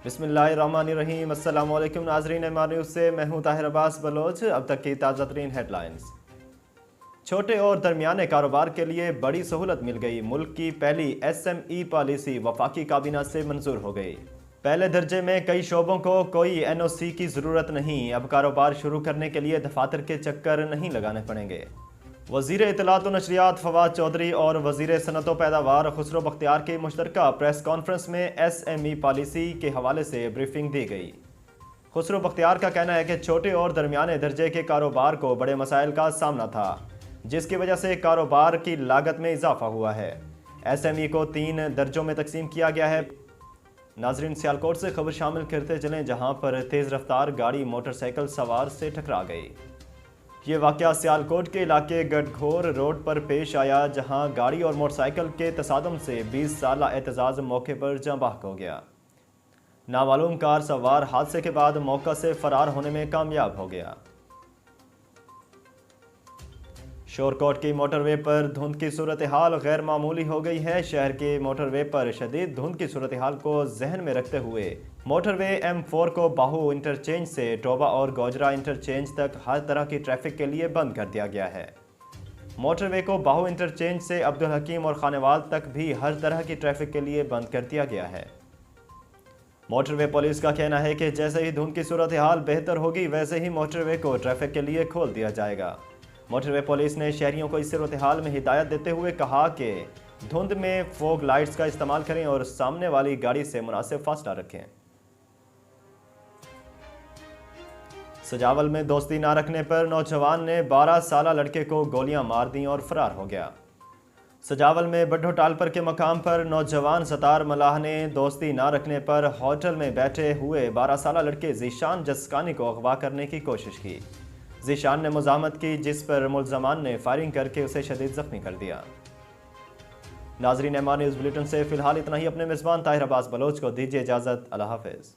बिस्मिल्लाहिर्रहमानिर्रहीम। अस्सलाम वालेकुम नाजरीन, एमआर न्यूज़ से मैं हूं ताहिर अब्बास बलोच। अब तक की ताज़ा तरीन हेडलाइंस। छोटे और दरमियाने कारोबार के लिए बड़ी सहूलत मिल गई। मुल्क की पहली SME पॉलिसी वफाकी काबीना से मंजूर हो गई। पहले दर्जे में कई शोबों को कोई NOC की ज़रूरत नहीं। अब कारोबार शुरू करने के लिए दफातर के चक्कर नहीं लगाने पड़ेंगे। वज़ीर इत्तलात व नशरियात फवाद चौधरी और वज़ीर सनअत व पैदावार खुसरो बख्तियार की मुश्तरका प्रेस कॉन्फ्रेंस में SME पॉलिसी के हवाले से ब्रीफिंग दी गई। खुसरो बख्तियार का कहना है कि छोटे और दरमियाने दर्जे के कारोबार को बड़े मसाइल का सामना था, जिसकी वजह से कारोबार की लागत में इजाफा हुआ है। SME को 3 दर्जों में तकसीम किया गया है। नाजरीन, सियालकोट से खबर शामिल करते चलें, जहां पर तेज़ रफ्तार गाड़ी मोटरसाइकिल सवार से टकरा गई। ये वाक़या सियालकोट के इलाके गढ़घोर रोड पर पेश आया, जहां गाड़ी और मोटरसाइकिल के तसादम से 20 साला एतजाज़ मौके पर जाँ बहक हो गया। नामालूम कार सवार हादसे के बाद मौका से फरार होने में कामयाब हो गया। शोरकोट की मोटरवे पर धुंध की सूरत हाल गैर मामूली हो गई है। शहर के मोटरवे पर शदीद धुंध की सूरत हाल को जहन में रखते हुए मोटरवे M4 को बाहू इंटरचेंज से टोबा और गोजरा इंटरचेंज तक हर तरह की ट्रैफिक के लिए बंद कर दिया गया है। मोटरवे को बाहू इंटरचेंज से अब्दुल हकीम और खानेवाल तक भी हर तरह की ट्रैफिक के लिए बंद कर दिया गया है। मोटरवे पुलिस का कहना है कि जैसे ही धुंध की सूरत हाल बेहतर होगी, वैसे ही मोटरवे को ट्रैफिक के लिए खोल दिया जाएगा। मोटरवे पुलिस ने शहरियों को इस सूरत हाल में हिदायत देते हुए कहा कि धुंध में फोग लाइट्स का इस्तेमाल करें और सामने वाली गाड़ी से मुनासिब फासला रखें। सजावल में दोस्ती ना रखने पर नौजवान ने 12 साला लड़के को गोलियां मार दी और फरार हो गया। सजावल में बड्ढो टालपर के मकाम पर नौजवान सतार मलाह ने दोस्ती ना रखने पर होटल में बैठे हुए 12 साला लड़के ज़ीशान जस्कानी को अगवा करने की कोशिश की। ज़ीशान ने मुज़ाहमत की, जिस पर मुल्ज़मान ने फायरिंग करके उसे शदीद ज़ख्मी कर दिया। नाज़रीन, एमआर न्यूज़ बुलेटिन से फ़िलहाल इतना ही। अपने मेज़बान ताहिर अब्बास बलोच को दीजिए इजाज़त। अल्लाह हाफ़िज़।